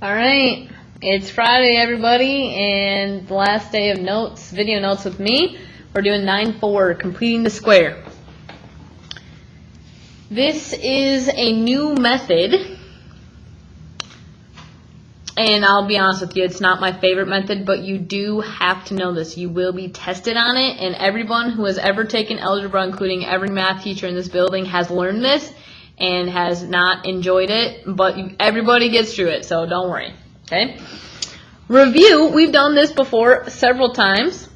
All right, it's Friday, everybody, and the last day of notes, video notes with me. We're doing 9-4, completing the square. This is a new method, and I'll be honest with you, it's not my favorite method, but you do have to know this. You will be tested on it, and everyone who has ever taken algebra, including every math teacher in this building, has learned this and has not enjoyed it, but everybody gets through it, so don't worry, okay? Review, we've done this before several times.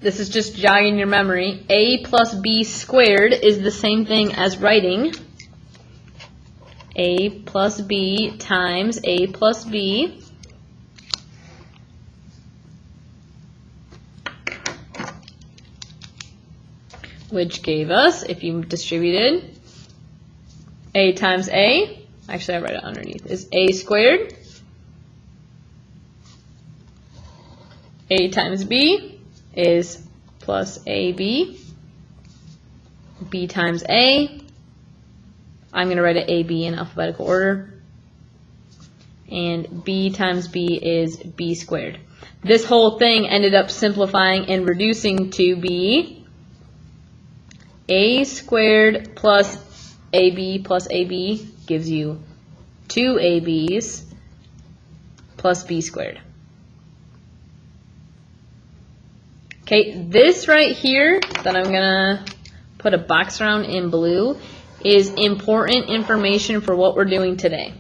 This is just jogging your memory. A plus B squared is the same thing as writing A plus B times A plus B which gave us, if you distributed, A times A, actually I write it underneath, is A squared. A times B is plus AB. B times A, I'm going to write it AB in alphabetical order. And B times B is B squared. This whole thing ended up simplifying and reducing to be A squared plus AB plus AB gives you 2ABs plus B squared. Okay, this right here that I'm going to put a box around in blue is important information for what we're doing today.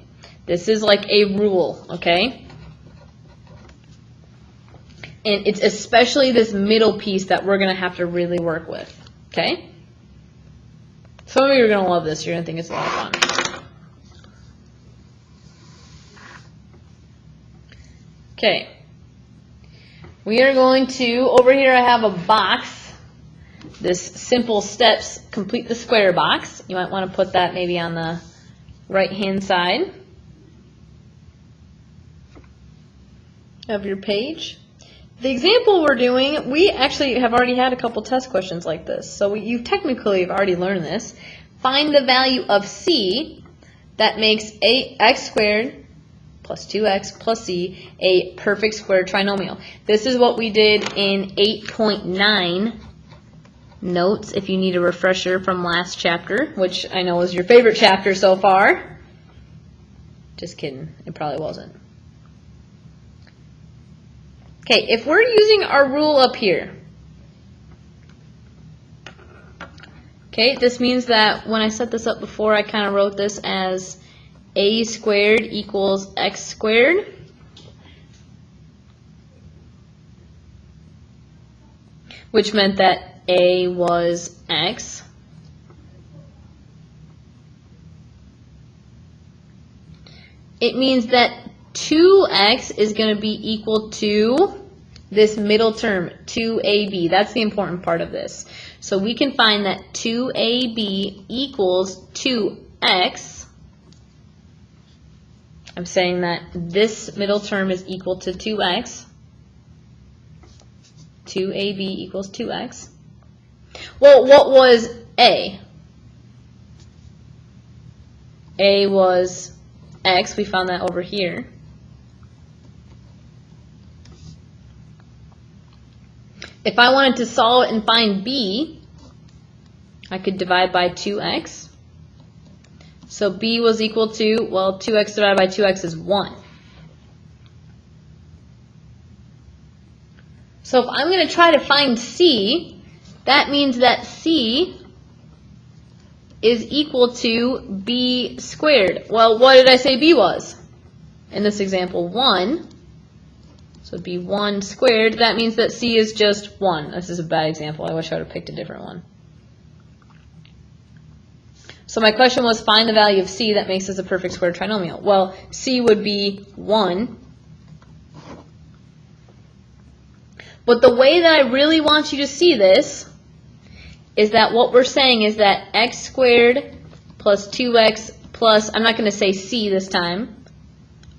This is like a rule, okay? And it's especially this middle piece that we're going to have to really work with, okay? Some of you are going to love this. You're going to think it's a lot of fun. Okay. We are going to, over here I have a box. This simple steps complete the square box. You might want to put that maybe on the right-hand side of your page. The example we're doing, we actually have already had a couple test questions like this. So you technically have already learned this. Find the value of C that makes x squared plus 2x plus c a perfect square trinomial. This is what we did in 8.9 notes, if you need a refresher from last chapter, which I know is your favorite chapter so far. Just kidding, it probably wasn't. Okay, if we're using our rule up here, okay, this means that when I set this up before, I kind of wrote this as A squared equals x squared. Which meant that A was x. It means that 2x is going to be equal to this middle term, 2ab. That's the important part of this. So we can find that 2ab equals 2x. I'm saying that this middle term is equal to 2x. 2ab equals 2x. Well, what was A? A was x. We found that over here. If I wanted to solve it and find B, I could divide by 2x. So B was equal to, well, 2x divided by 2x is 1. So if I'm going to try to find C, that means that C is equal to B squared. Well, what did I say B was? In this example, 1. So it'd be 1 squared. That means that C is just 1. This is a bad example. I wish I would have picked a different one. So my question was, find the value of C that makes this a perfect square trinomial. Well, C would be 1. But the way that I really want you to see this is that what we're saying is that x squared plus 2x plus, I'm not going to say C this time,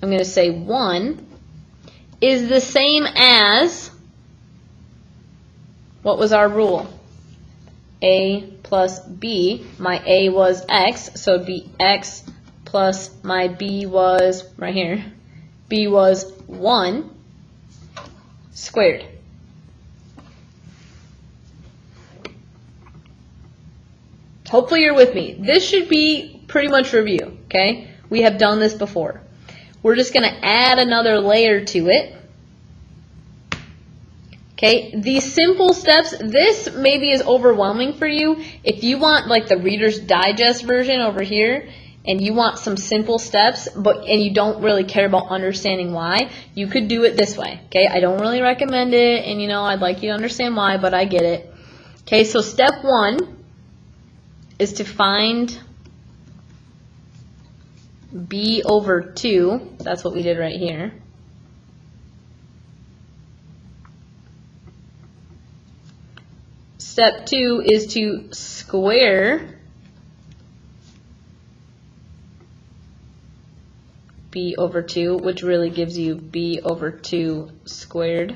I'm going to say 1, is the same as, what was our rule? A plus B. My A was x, so it'd be x plus my b was, right here, b was 1 squared. Hopefully you're with me. This should be pretty much review, okay? We have done this before. We're just going to add another layer to it. Okay, these simple steps, this maybe is overwhelming for you. If you want like the Reader's Digest version over here, and you want some simple steps, and you don't really care about understanding why, you could do it this way. Okay, I don't really recommend it, and I'd like you to understand why, but I get it. Okay, so step 1 is to find b over 2. That's what we did right here. Step 2 is to square b over 2, which really gives you b over 2 squared.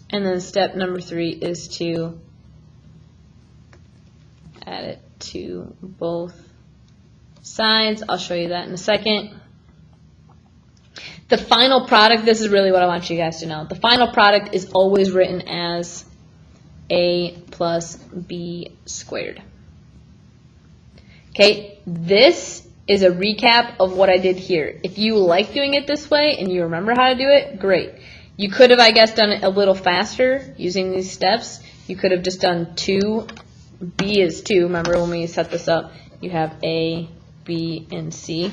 And then step number 3 is to add it to both sides. I'll show you that in a second. The final product, this is really what I want you guys to know. The final product is always written as a plus b squared. Okay, this is a recap of what I did here. If you like doing it this way and you remember how to do it, great. You could have, I guess, done it a little faster using these steps. You could have just done 2. B is 2. Remember when we set this up, you have A, B, and C.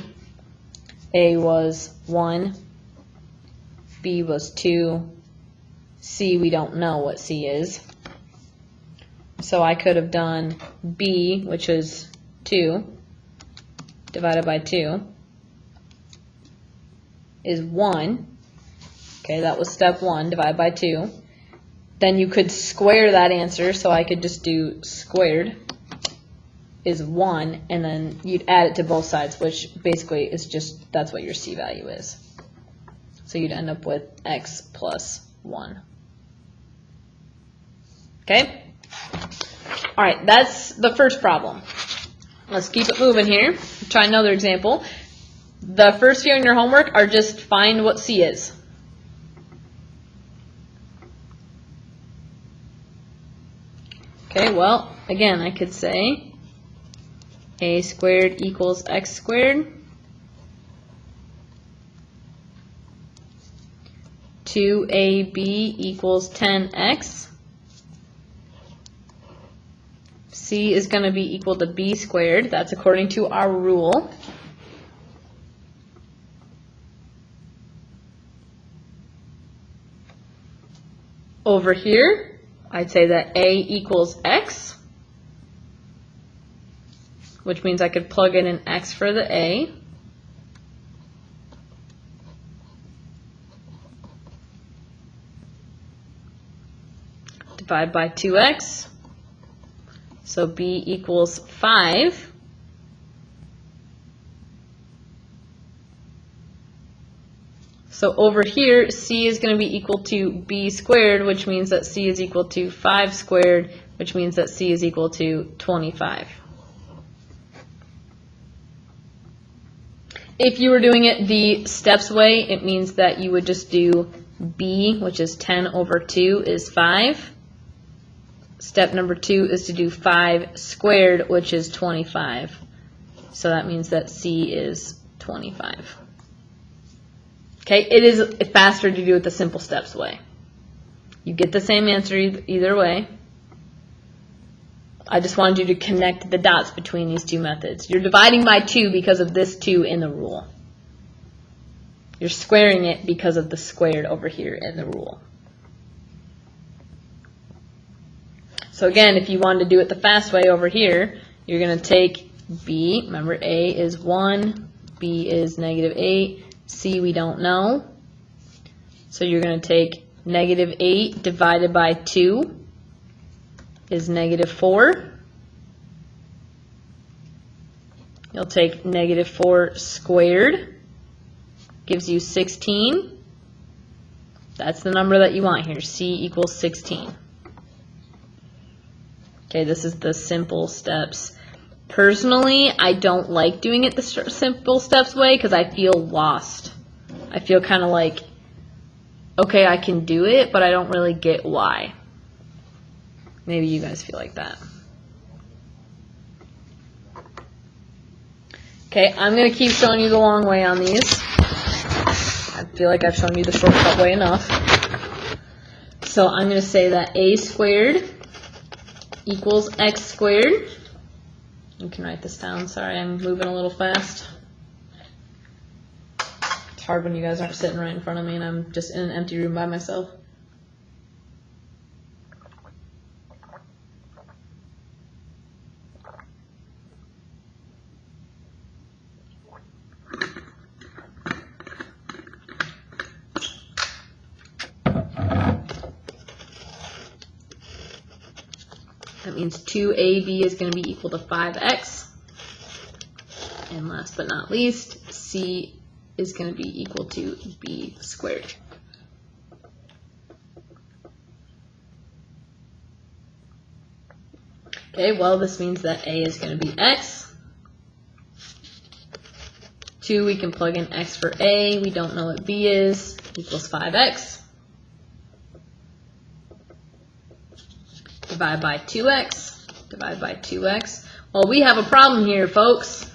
A was 1. B was 2. C, we don't know what C is. So I could have done B, which is 2, divided by 2, is 1. Okay, that was step 1, divided by 2. Then you could square that answer, so I could just do squared is 1, and then you'd add it to both sides, which basically is just, that's what your C value is. So you'd end up with x plus 1. Okay? All right, that's the first problem. Let's keep it moving here. Try another example. The first few in your homework are just find what C is. Okay, well, again, I could say a squared equals x squared. 2ab equals 10x. C is going to be equal to b squared. That's according to our rule. Over here, I'd say that a equals x, which means I could plug in an x for the a. Divide by 2x. So b equals 5. So over here, c is going to be equal to b squared, which means that c is equal to 5 squared, which means that c is equal to 25. If you were doing it the steps way, it means that you would just do b, which is 10 over 2, is 5. Step number 2 is to do 5 squared, which is 25. So that means that c is 25. Okay, it is faster to do it the simple steps way. You get the same answer either way. I just wanted you to connect the dots between these two methods. You're dividing by 2 because of this 2 in the rule. You're squaring it because of the squared over here in the rule. So again, if you wanted to do it the fast way over here, you're going to take b, remember a is 1, b is negative 8, c we don't know. So you're going to take negative 8 divided by 2 is negative 4. You'll take negative 4 squared. gives you 16. That's the number that you want here, C equals 16. Okay, this is the simple steps. Personally, I don't like doing it the simple steps way because I feel lost. I feel kind of like, okay, I can do it, but I don't really get why. Maybe you guys feel like that. Okay, I'm going to keep showing you the long way on these. I feel like I've shown you the shortcut way enough. So I'm going to say that a squared equals x squared. You can write this down. Sorry, I'm moving a little fast. It's hard when you guys aren't sitting right in front of me and I'm just in an empty room by myself. That means 2ab is going to be equal to 5x. And last but not least, c is going to be equal to b squared. Okay, well, this means that a is going to be x. 2, we can plug in x for a. We don't know what b is. Equals 5x. Divide by 2x. Divide by 2x. Well, we have a problem here, folks.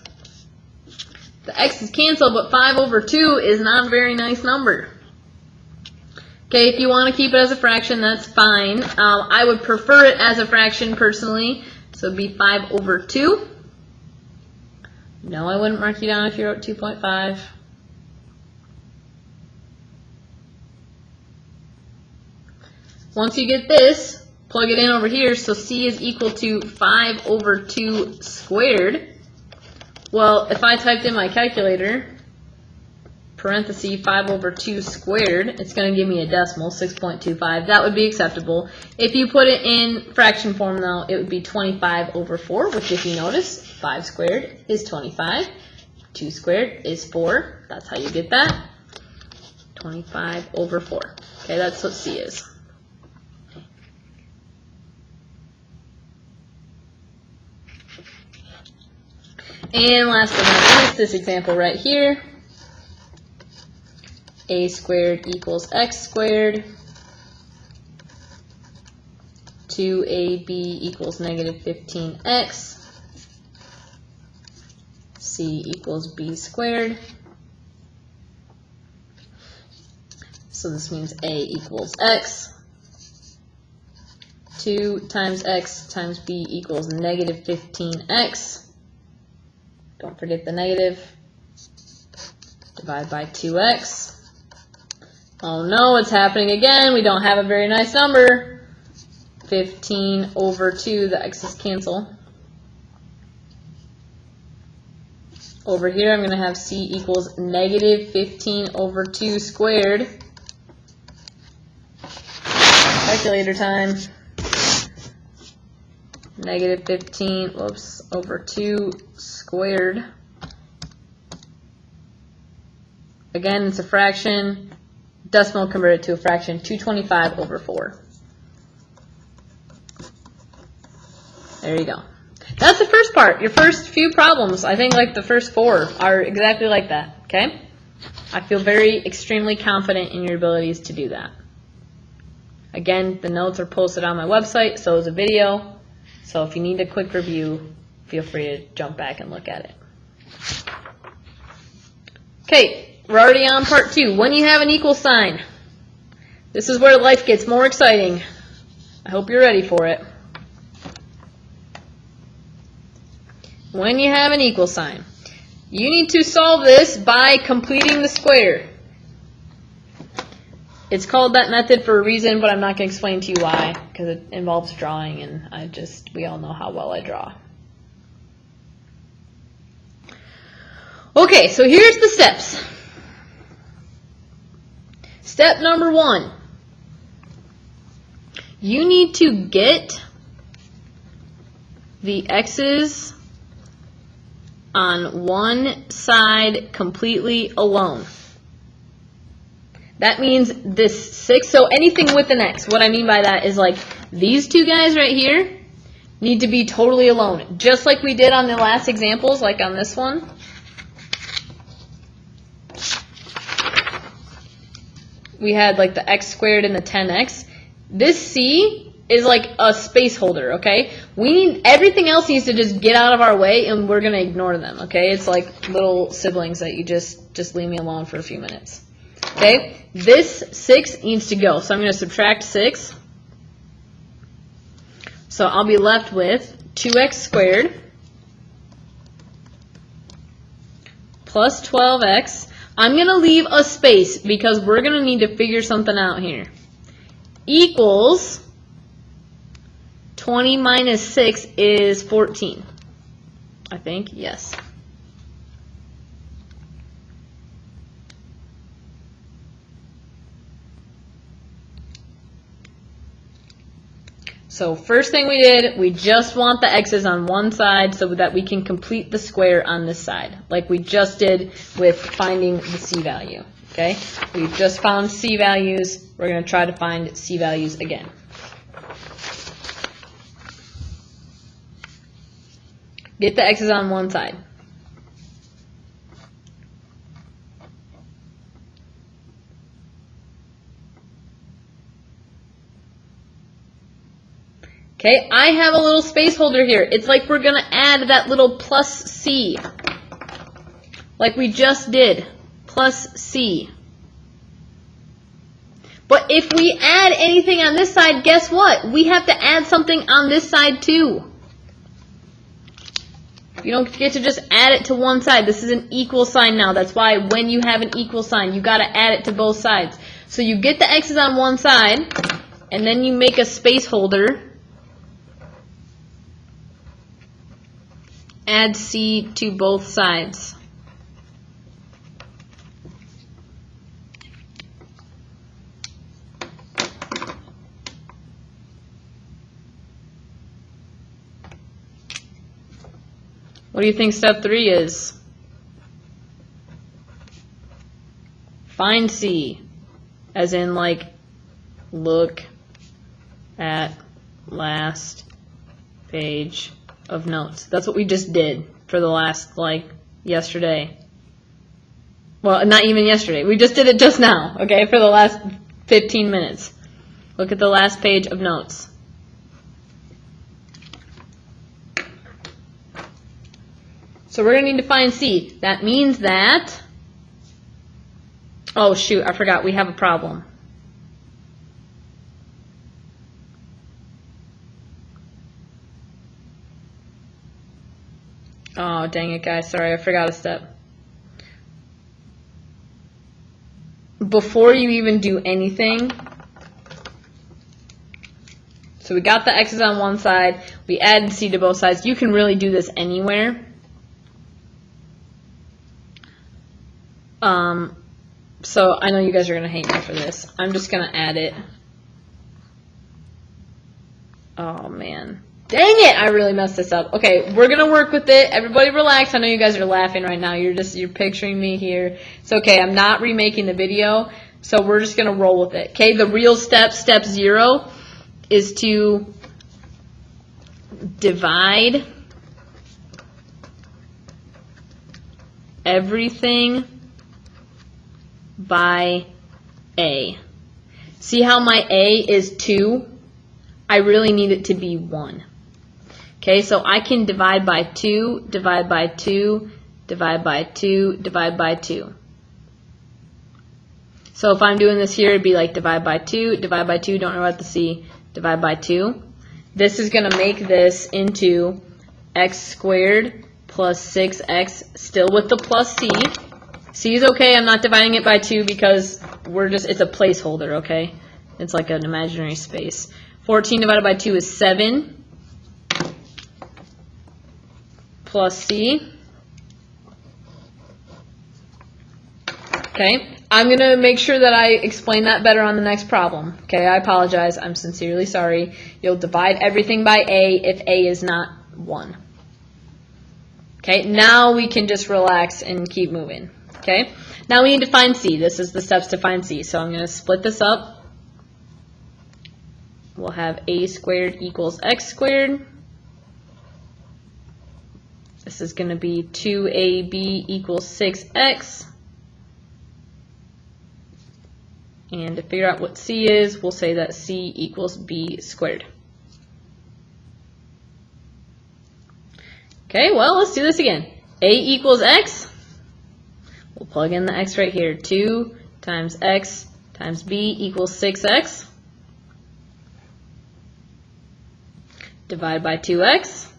The x is canceled, but 5 over 2 is not a very nice number. Okay, if you want to keep it as a fraction, that's fine. I would prefer it as a fraction personally, so it would be 5 over 2. No, I wouldn't mark you down if you wrote 2.5. Once you get this, plug it in over here, so c is equal to 5 over 2 squared. Well, if I typed in my calculator, parenthesis 5 over 2 squared, it's going to give me a decimal, 6.25. That would be acceptable. If you put it in fraction form, though, it would be 25 over 4, which if you notice, 5 squared is 25. 2 squared is 4. That's how you get that. 25 over 4. Okay, that's what c is. And last but not least, this example right here. A squared equals x squared. 2ab equals negative 15x. C equals b squared. So this means a equals x. 2 times x times b equals negative 15x. Don't forget the negative. Divide by 2x. Oh no, it's happening again. We don't have a very nice number. 15 over 2, the x's cancel. Over here, I'm going to have c equals negative 15 over 2 squared. Calculator time. Negative 15, whoops, over 2 squared. Again, it's a fraction. Decimal converted to a fraction, 225 over 4. There you go. That's the first part. Your first few problems, I think like the first 4 are exactly like that, okay? I feel very extremely confident in your abilities to do that. Again, the notes are posted on my website, so is a video. So if you need a quick review, feel free to jump back and look at it. Okay, we're already on part 2. When you have an equal sign, this is where life gets more exciting. I hope you're ready for it. When you have an equal sign, you need to solve this by completing the square. It's called that method for a reason, but I'm not going to explain to you why, because it involves drawing, and we all know how well I draw. Okay, so here's the steps. Step number 1. You need to get the x's on one side completely alone. That means this 6, so anything with an x. What I mean by that is like these two guys right here need to be totally alone. Just like we did on the last examples, like on this one. We had like the x squared and the 10x. This c is like a space holder, okay? Everything else needs to just get out of our way, and we're going to ignore them, okay? It's like little siblings that you just leave me alone for a few minutes. Okay? This 6 needs to go. So I'm going to subtract 6. So I'll be left with 2x squared plus 12x. I'm going to leave a space because we're going to need to figure something out here. Equals 20 minus 6 is 14. I think, yes. So first thing we did, we just want the x's on one side so that we can complete the square on this side, like we just did with finding the c value. Okay? We've just found c values. We're going to try to find c values again. Get the x's on one side. Okay, I have a little space holder here. It's like we're going to add that little plus c, like we just did, plus c. But if we add anything on this side, guess what? We have to add something on this side too. You don't get to just add it to one side. This is an equal sign now. That's why when you have an equal sign, you got to add it to both sides. So you get the x's on one side, and then you make a space holder. Add c to both sides. What do you think step 3 is? Find c, as in like look at last page of notes. That's what we just did for the last, like, yesterday. Well, not even yesterday. We just did it just now, okay, for the last 15 minutes. Look at the last page of notes. So we're going to need to find C. That means that, oh shoot, I forgot, we have a problem. Oh, dang it, guys. Sorry, I forgot a step. Before you even do anything, so we got the x's on one side, we added c to both sides. You can really do this anywhere. So I know you guys are going to hate me for this. I'm just going to add it. Oh, man. Dang it, I really messed this up. Okay, we're going to work with it. Everybody relax. I know you guys are laughing right now. You're picturing me here. It's okay. I'm not remaking the video, so we're just going to roll with it. Okay, the real step 0, is to divide everything by A. See how my A is 2? I really need it to be 1. Okay, so I can divide by 2, divide by 2, divide by 2, divide by 2. So if I'm doing this here, it'd be like divide by 2, don't worry about the C, divide by 2. This is going to make this into x squared plus 6x, still with the plus C. C is okay, I'm not dividing it by 2 because it's a placeholder, okay? It's like an imaginary space. 14 divided by 2 is 7 plus C. Okay, I'm going to make sure that I explain that better on the next problem. Okay, I apologize. I'm sincerely sorry. You'll divide everything by A if A is not 1. Okay, now we can just relax and keep moving. Okay, now we need to find C. This is the steps to find C. So I'm going to split this up. We'll have a squared equals x squared. This is going to be 2ab equals 6x. And to figure out what C is, we'll say that C equals b squared. Okay, well, let's do this again. A equals x. We'll plug in the x right here. 2 times x times b equals 6x. Divide by 2x.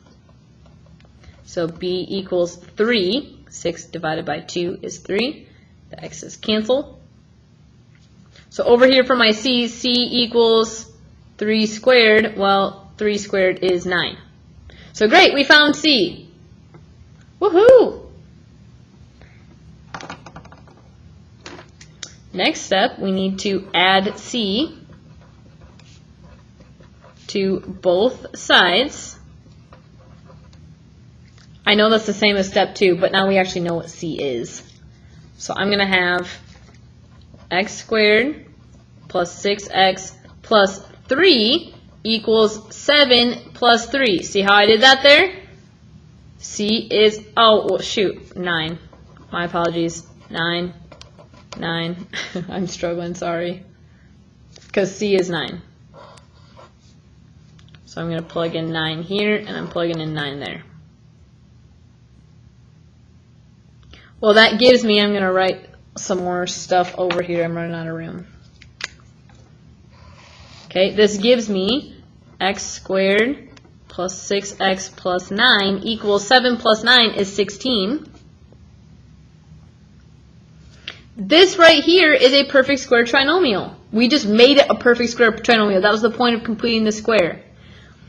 So b equals 3. 6 divided by 2 is 3. The x's cancel. So over here for my c, c equals 3 squared. Well, 3 squared is 9. So great, we found c. Woohoo! Next step, we need to add c to both sides. I know that's the same as step 2, but now we actually know what c is. So I'm going to have x squared plus 6x plus 3 equals 7 plus 3. See how I did that there? C is, oh, well, shoot, 9. My apologies. 9. I'm struggling, sorry. Because C is 9. So I'm going to plug in 9 here, and I'm plugging in 9 there. Well, that gives me, I'm going to write some more stuff over here. I'm running out of room. Okay, this gives me x squared plus 6x plus 9 equals 7 plus 9 is 16. This right here is a perfect square trinomial. We just made it a perfect square trinomial. That was the point of completing the square.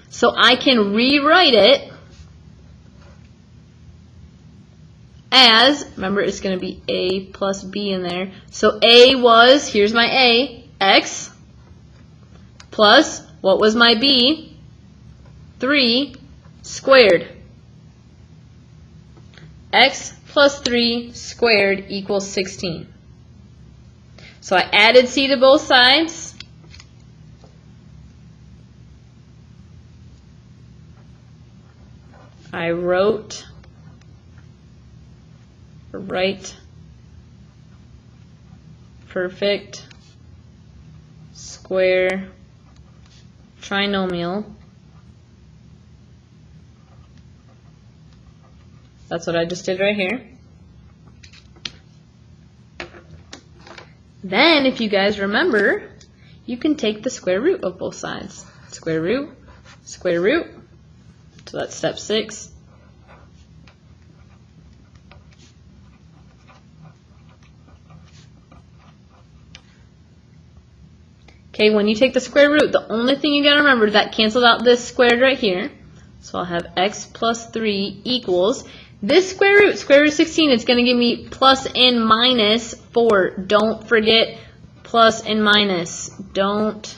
So I can rewrite it as, remember it's going to be a plus b in there. So a was, here's my a, x, plus, what was my b? 3 squared. X plus 3 squared equals 16. So I added c to both sides. I wrote perfect square trinomial. That's what I just did right here. Then, if you guys remember, you can take the square root of both sides. Square root, square root. So that's step 6. Okay, when you take the square root, the only thing you gotta remember is that cancels out this squared right here. So I'll have x plus 3 equals, this square root 16, it's going to give me plus and minus 4. Don't forget plus and minus. Don't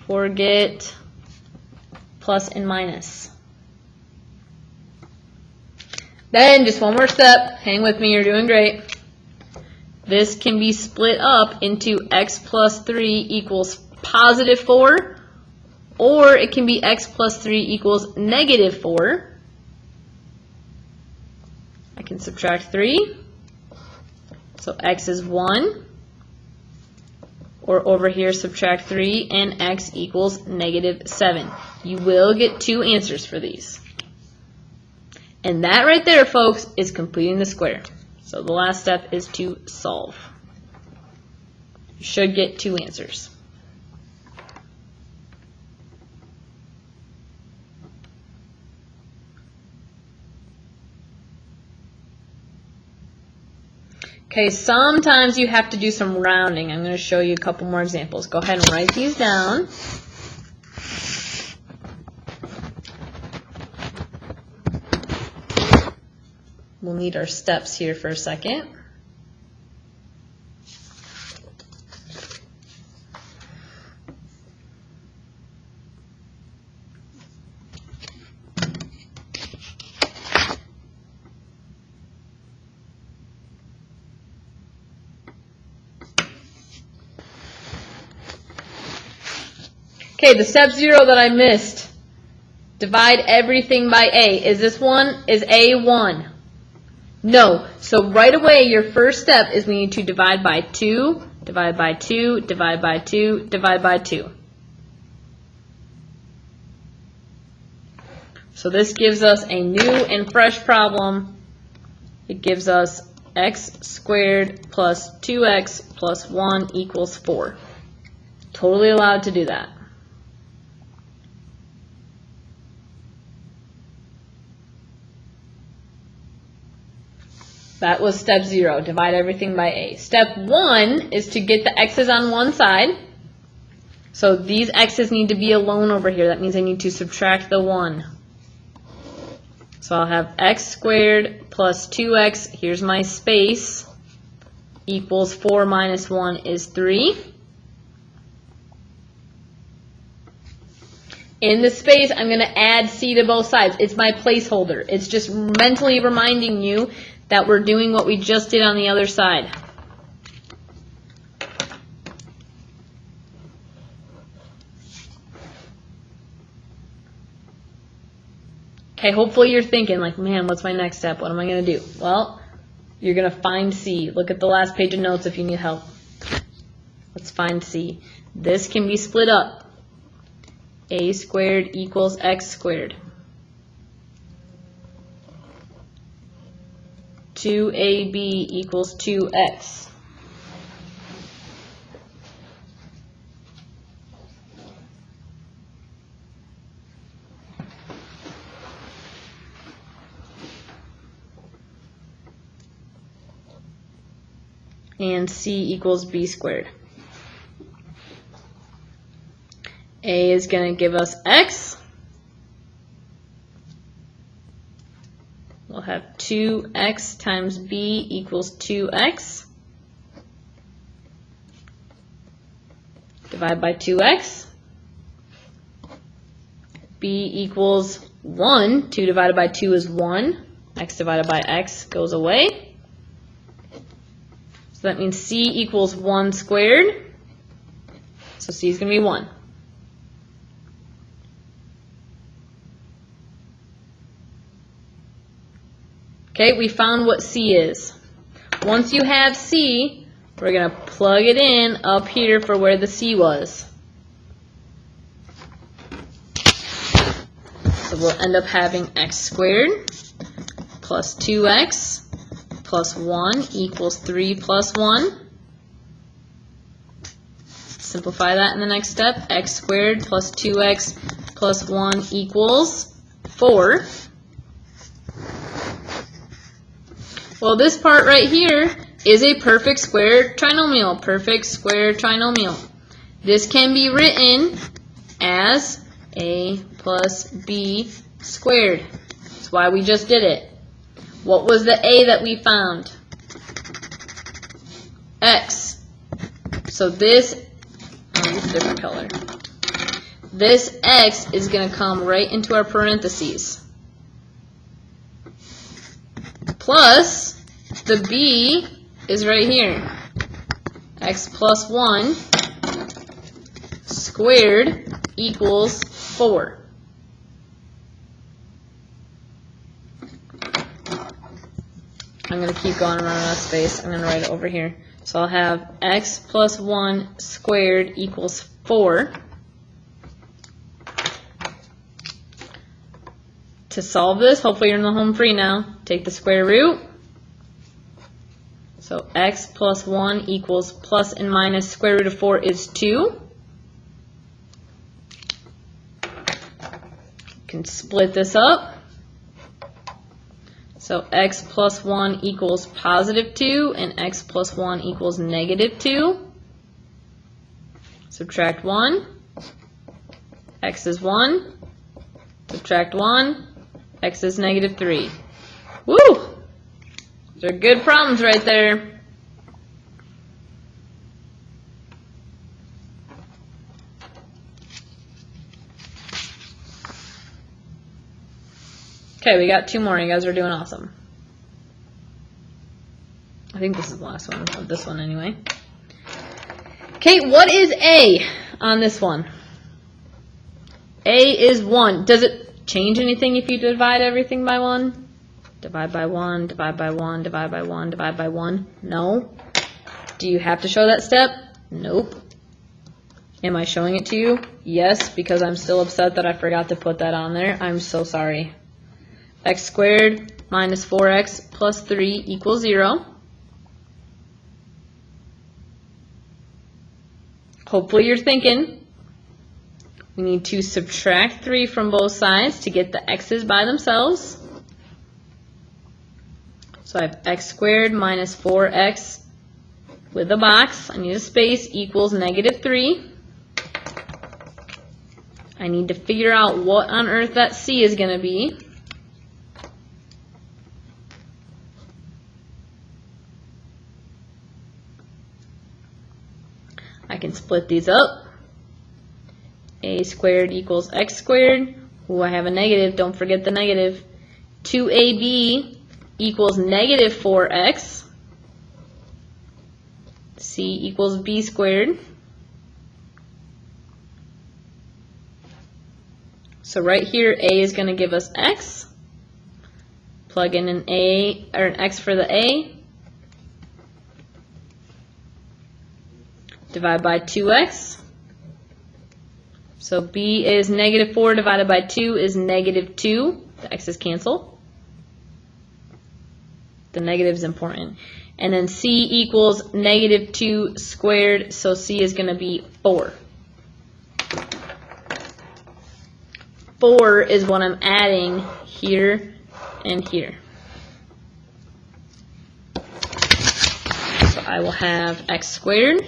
forget plus and minus. Then, just one more step. Hang with me, you're doing great. This can be split up into x plus 3 equals positive 4, or it can be x plus 3 equals negative 4. I can subtract 3, so x is 1, or over here subtract 3 and x equals negative 7. You will get 2 answers for these. And that right there, folks, is completing the square. So the last step is to solve. You should get 2 answers. Okay, sometimes you have to do some rounding. I'm going to show you a couple more examples. Go ahead and write these down. We'll need our steps here for a second. Okay, the step 0 that I missed. Divide everything by A. Is this 1? Is A 1? No. So right away, your first step is we need to divide by 2, divide by 2, divide by 2, divide by 2. So this gives us a new and fresh problem. It gives us x squared plus 2x plus 1 equals 4. Totally allowed to do that. That was step 0, divide everything by A. Step 1 is to get the x's on one side. So these x's need to be alone over here. That means I need to subtract the 1. So I'll have x squared plus 2x, here's my space, equals 4 minus 1 is 3. In the space, I'm going to add c to both sides. It's my placeholder. It's just mentally reminding you that we're doing what we just did on the other side. Okay, hopefully you're thinking like, man, what's my next step? What am I going to do? Well, you're going to find C. Look at the last page of notes if you need help. Let's find C. This can be split up. A squared equals x squared. 2ab equals 2x. And c equals b squared. A is going to give us x. We'll have 2x times b equals 2x. Divide by 2x. b equals 1. 2 divided by 2 is 1. X divided by x goes away. So that means c equals 1 squared. So c is going to be 1. Okay, we found what C is. Once you have C, we're going to plug it in up here for where the C was. So we'll end up having x squared plus 2x plus 1 equals 3 plus 1. Simplify that in the next step. X squared plus 2x plus 1 equals 4. Well, this part right here is a perfect square trinomial. Perfect square trinomial. This can be written as a plus b squared. That's why we just did it. What was the a that we found? X. So this, I'll use a different color. This x is going to come right into our parentheses. Plus, the b is right here. X plus 1 squared equals 4. I'm going to keep going around out of space. I'm going to write it over here. So I'll have x plus 1 squared equals 4. To solve this, hopefully you're in the home free now, take the square root. So x plus 1 equals plus and minus square root of 4 is 2. You can split this up. So x plus 1 equals positive 2 and x plus 1 equals negative 2. Subtract 1. X is 1. Subtract 1. X is negative 3. Woo! Those are good problems right there. Okay, we got 2 more. You guys are doing awesome. I think this is the last one of this one anyway. Okay, what is A on this one? A is 1. Does it change anything if you divide everything by 1? Divide by 1, divide by 1, divide by 1, divide by 1. No. Do you have to show that step? Nope. Am I showing it to you? Yes, because I'm still upset that I forgot to put that on there. I'm so sorry. X squared minus 4x plus 3 equals 0. Hopefully you're thinking. We need to subtract 3 from both sides to get the x's by themselves. So I have x squared minus 4x with a box. I need a space equals negative 3. I need to figure out what on earth that c is going to be. I can split these up. A squared equals x squared. Ooh, I have a negative. Don't forget the negative. 2ab equals negative 4x. C equals b squared. So right here, a is going to give us x. Plug in an a or an x for the a. Divide by 2x. So b is negative 4 divided by 2 is negative 2. The x's cancel. The negative is important. And then c equals negative 2 squared, so c is going to be 4. 4 is what I'm adding here and here. So I will have x squared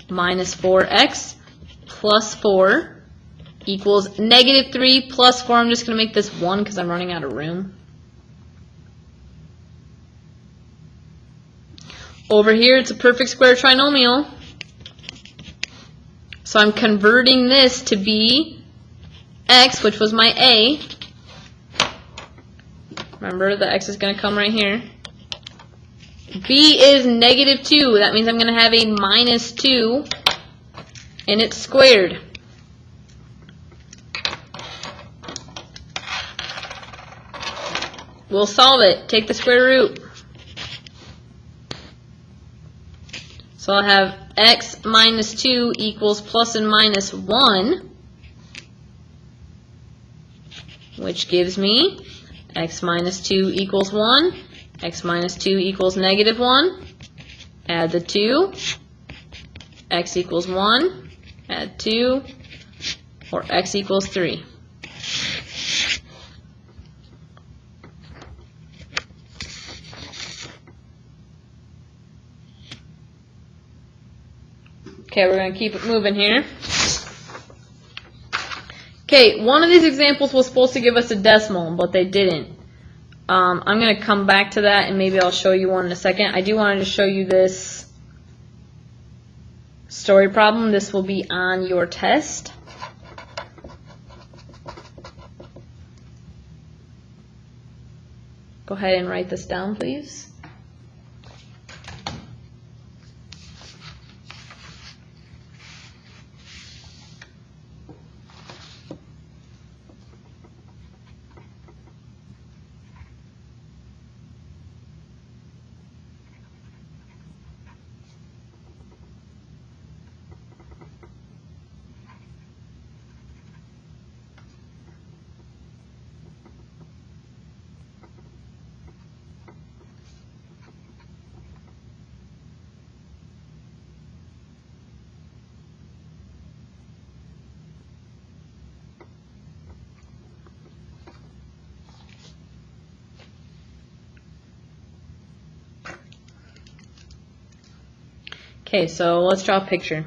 minus 4x plus 4 equals negative 3 plus 4. I'm just going to make this 1 because I'm running out of room. Over here, it's a perfect square trinomial. So I'm converting this to be x, which was my a. Remember, the x is going to come right here. B is negative 2. That means I'm going to have a minus 2, and it's squared. We'll solve it. Take the square root. So I'll have x minus 2 equals plus and minus 1, which gives me x minus 2 equals 1, x minus 2 equals negative 1, add the 2, x equals 1, add 2, or x equals 3. Okay, we're going to keep it moving here. Okay, one of these examples was supposed to give us a decimal, but they didn't. I'm going to come back to that, and maybe I'll show you one in a second. I do want to show you this story problem. This will be on your test. Go ahead and write this down, please. Okay, so let's draw a picture.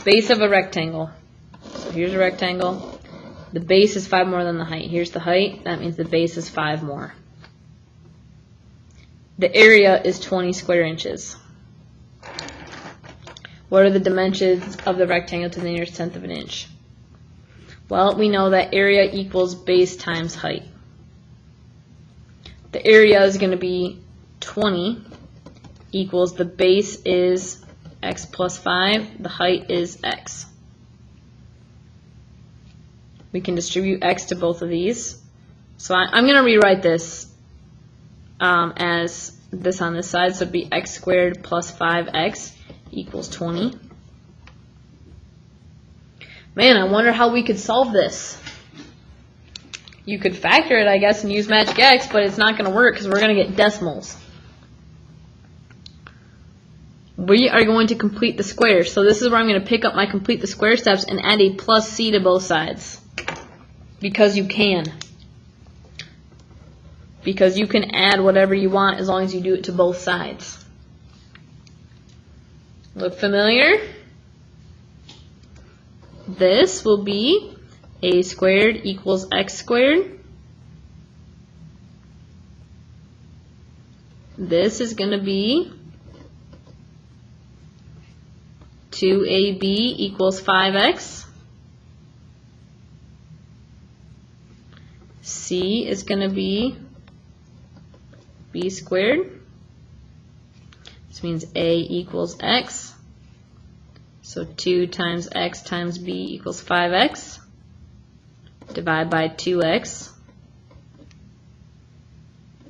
Base of a rectangle. So here's a rectangle. The base is 5 more than the height. Here's the height. That means the base is 5 more. The area is 20 square inches. What are the dimensions of the rectangle to the nearest tenth of an inch? Well, we know that area equals base times height. The area is going to be 20 equals the base is x plus 5, the height is x. We can distribute x to both of these. So I'm going to rewrite this as this on this side. So it'd be x squared plus 5x equals 20. Man, I wonder how we could solve this. You could factor it, I guess, and use magic x, but it's not going to work because we're going to get decimals. We are going to complete the square. So this is where I'm going to pick up my complete the square steps and add a plus c to both sides. Because you can. Because you can add whatever you want as long as you do it to both sides. Look familiar? This will be a squared equals x squared. This is going to be 2ab equals 5x. C is going to be b squared. This means a equals x. So 2 times x times b equals 5x. Divide by 2x.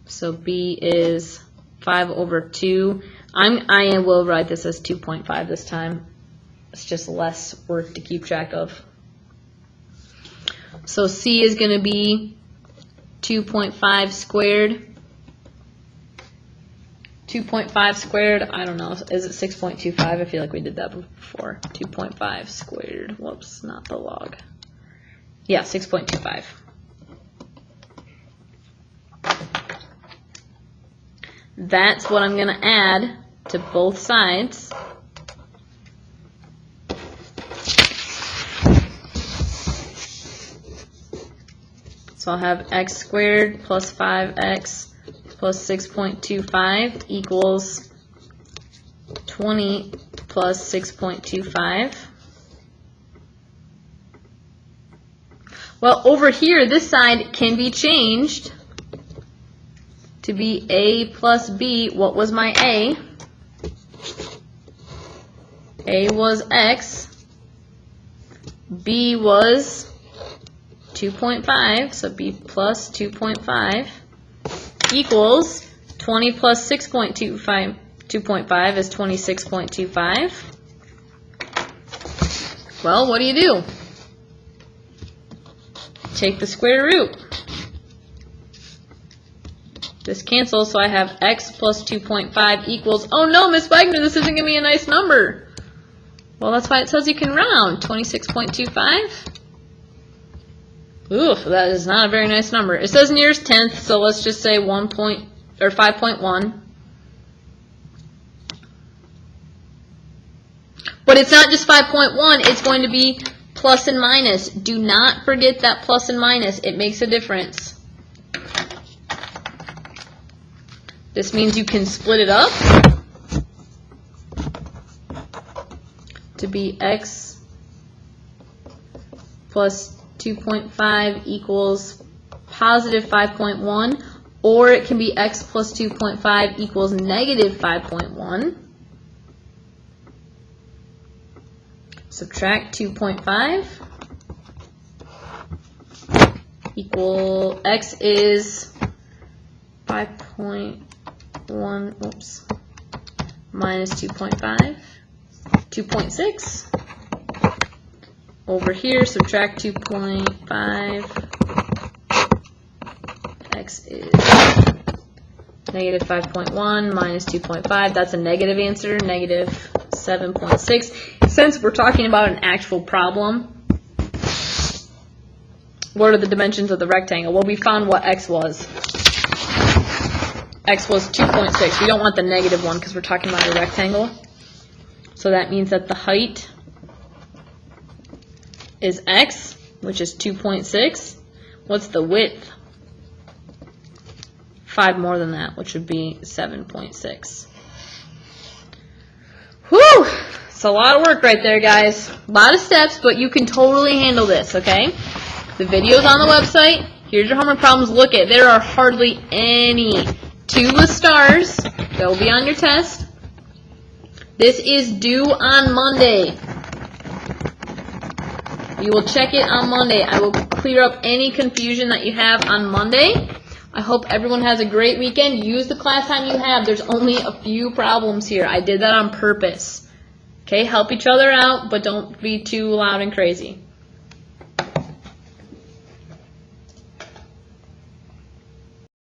So b is 5 over 2. I will write this as 2.5 this time. It's just less work to keep track of. So c is going to be 2.5 squared. 2.5 squared, I don't know, is it 6.25? I feel like we did that before. 2.5 squared, whoops, not the log. Yeah, 6.25. That's what I'm going to add to both sides. So I'll have x squared plus 5x plus 6.25 equals 20 plus 6.25. Well, over here, this side can be changed to be a plus b. What was my a? A was x. B was 2.5, so b plus 2.5 equals 20 plus 6.25. 2.5 is 26.25. Well, what do? Take the square root. This cancels, so I have x plus 2.5 equals, oh no, Miss Wagner, this isn't going to be a nice number. Well, that's why it says you can round. 26.25. Oof, that is not a very nice number. It says nearest tenth, so let's just say 5.1. But it's not just 5.1, it's going to be plus and minus. Do not forget that plus and minus. It makes a difference. This means you can split it up to be x plus 2.5 equals positive 5.1, or it can be x plus 2.5 equals negative 5.1. Subtract 2.5 equal x is 5.1, oops, minus 2.5, 2.6. Over here, subtract 2.5, x is negative 5.1 minus 2.5. That's a negative answer, negative 7.6. Since we're talking about an actual problem, what are the dimensions of the rectangle? Well, we found what x was. X was 2.6. We don't want the negative one because we're talking about a rectangle. So that means that the height is x, which is 2.6. What's the width? 5 more than that, which would be 7.6. Whew! It's a lot of work right there, guys. A lot of steps, but you can totally handle this, okay? The video's on the website. Here's your homework problems. Look at, there are hardly any 2 with stars. They'll be on your test. This is due on Monday. You will check it on Monday. I will clear up any confusion that you have on Monday. I hope everyone has a great weekend. Use the class time you have. There's only a few problems here. I did that on purpose. Okay, help each other out, but don't be too loud and crazy.